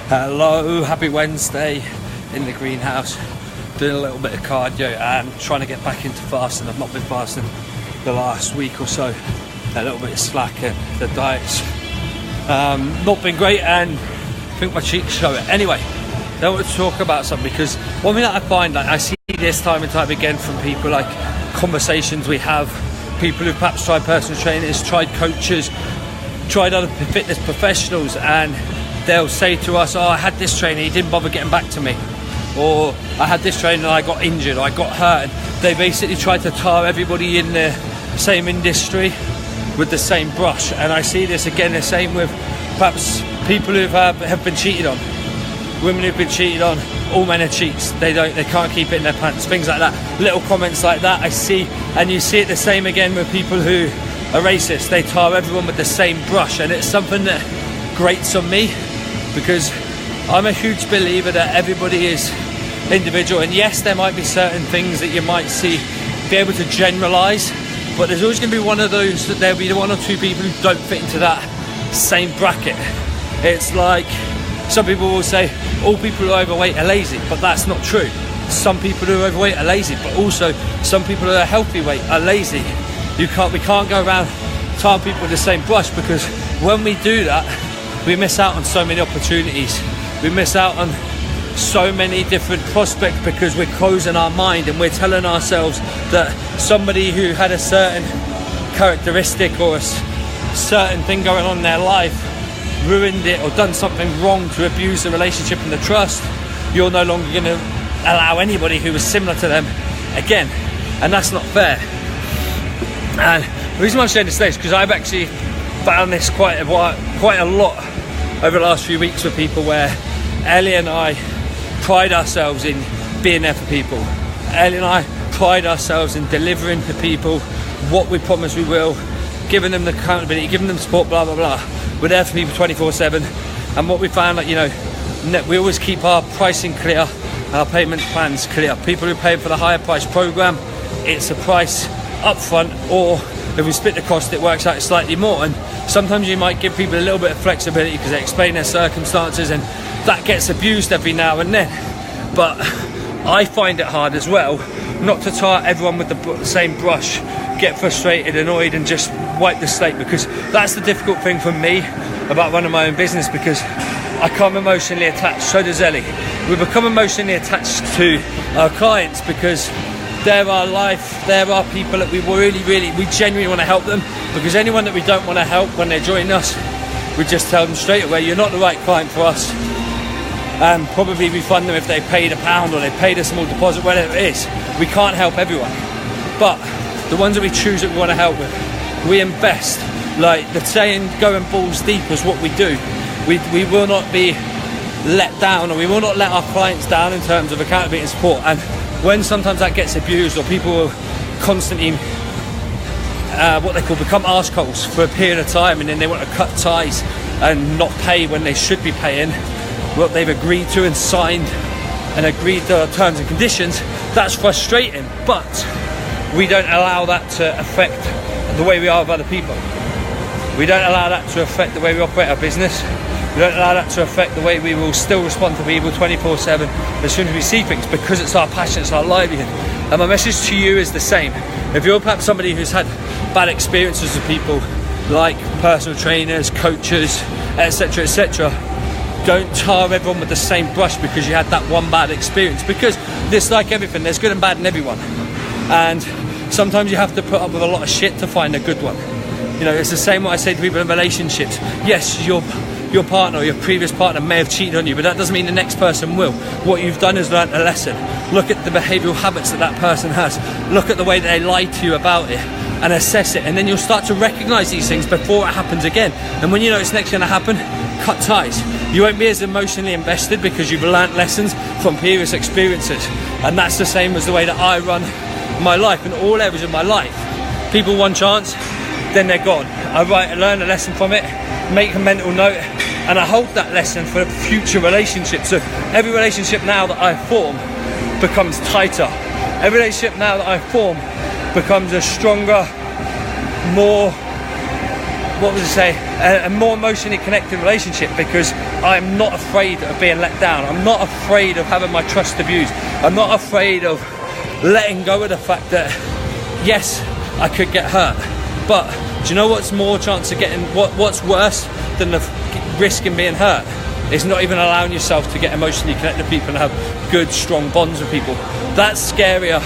Hello, happy Wednesday in the greenhouse. Doing a little bit of cardio and trying to get back into fasting. I've not been fasting the last week or so. A little bit of slack and the diet's not been great, and I think my cheeks show it. Anyway, I want to talk about something, because one thing that I find, like, I see this time and time again from people, like conversations we have, people who've perhaps tried personal trainers, tried coaches, tried other fitness professionals, and they'll say to us, I had this trainer, he didn't bother getting back to me. Or I had this trainer and I got injured, or I got hurt. And they basically try to tar everybody in the same industry with the same brush. And I see this again, the same with perhaps people who have been cheated on. Women who've been cheated on, all men are cheats. They can't keep it in their pants, things like that. Little comments like that I see, and you see it the same again with people who are racist. They tar everyone with the same brush, and it's something that grates on me, because I'm a huge believer that everybody is individual, and yes, there might be certain things that you might see, be able to generalise, but there's always going to be one of those, that there'll be one or two people who don't fit into that same bracket. It's like, some people will say all people who are overweight are lazy, but that's not true. Some people who are overweight are lazy, but also some people who are healthy weight are lazy. We can't go around tarring people with the same brush, because when we do that, we miss out on so many opportunities. We miss out on so many different prospects, because we're closing our mind and we're telling ourselves that somebody who had a certain characteristic or a certain thing going on in their life ruined it, or done something wrong to abuse the relationship and the trust, you're no longer going to allow anybody who was similar to them again. And that's not fair. And the reason why I'm sharing this today is because I've actually found this quite a lot over the last few weeks with people, where Ellie and I pride ourselves in being there for people. Ellie and I pride ourselves in delivering to people what we promise we will, giving them the accountability, giving them support, blah blah blah. We're there for people 24/7, and what we found, like, we always keep our pricing clear, our payment plans clear. People who pay for the higher price program, it's a price up front, or if we split the cost, it works out slightly more. And sometimes you might give people a little bit of flexibility because they explain their circumstances, and that gets abused every now and then. But I find it hard as well not to tar everyone with the same brush, get frustrated, annoyed, and just wipe the slate, because that's the difficult thing for me about running my own business, because I become emotionally attached. So does Ellie. We become emotionally attached to our clients because they're our life, they're our people that we genuinely want to help them. Because anyone that we don't want to help when they're joining us, we just tell them straight away, you're not the right client for us, and probably refund them if they paid £1 or they paid a small deposit, whatever it is. We can't help everyone, but the ones that we choose that we want to help with, we invest. Like the saying, going balls deep is what we do. We will not be let down, or we will not let our clients down in terms of accountability and support. And when sometimes that gets abused, or people will constantly what they call become arseholes for a period of time, and then they want to cut ties and not pay when they should be paying what they've agreed to and signed and agreed to terms and conditions, that's frustrating. But we don't allow that to affect the way we are with other people. We don't allow that to affect the way we operate our business. We don't allow that to affect the way we will still respond to people 24/7 as soon as we see things, because it's our passion, it's our livelihood. And my message to you is the same. If you're perhaps somebody who's had bad experiences with people like personal trainers, coaches, etc., etc., don't tar everyone with the same brush because you had that one bad experience, because it's like everything, there's good and bad in everyone, and sometimes you have to put up with a lot of shit to find a good one. It's the same what I say to people in relationships. Yes, your partner or your previous partner may have cheated on you, but that doesn't mean the next person will. What you've done is learnt a lesson. Look at the behavioural habits that person has. Look at the way that they lie to you about it, and assess it, and then you'll start to recognise these things before it happens again. And when you know it's next going to happen, cut ties. You won't be as emotionally invested because you've learnt lessons from previous experiences. And that's the same as the way that I run my life in all areas of my life. People one chance, then they're gone. I learn a lesson from it, make a mental note, and I hold that lesson for future relationships. So every relationship now that I form becomes tighter. Every relationship now that I form becomes a stronger, more, a more emotionally connected relationship, because I'm not afraid of being let down. I'm not afraid of having my trust abused. I'm not afraid of letting go of the fact that, yes, I could get hurt. But do you know what's more chance of getting, what's worse than the risking being hurt? It's not even allowing yourself to get emotionally connected to people and have good, strong bonds with people. That's scarier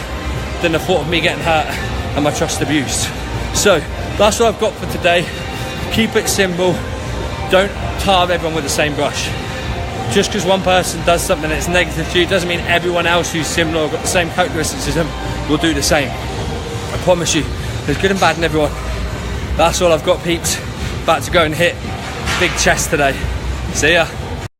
than the thought of me getting hurt and my trust abused. So that's what I've got for today. Keep it simple. Don't tar everyone with the same brush. Just because one person does something that's negative to you doesn't mean everyone else who's similar or got the same characteristics as them will do the same. I promise you, there's good and bad in everyone. That's all I've got, peeps. About to go and hit big chest today. See ya.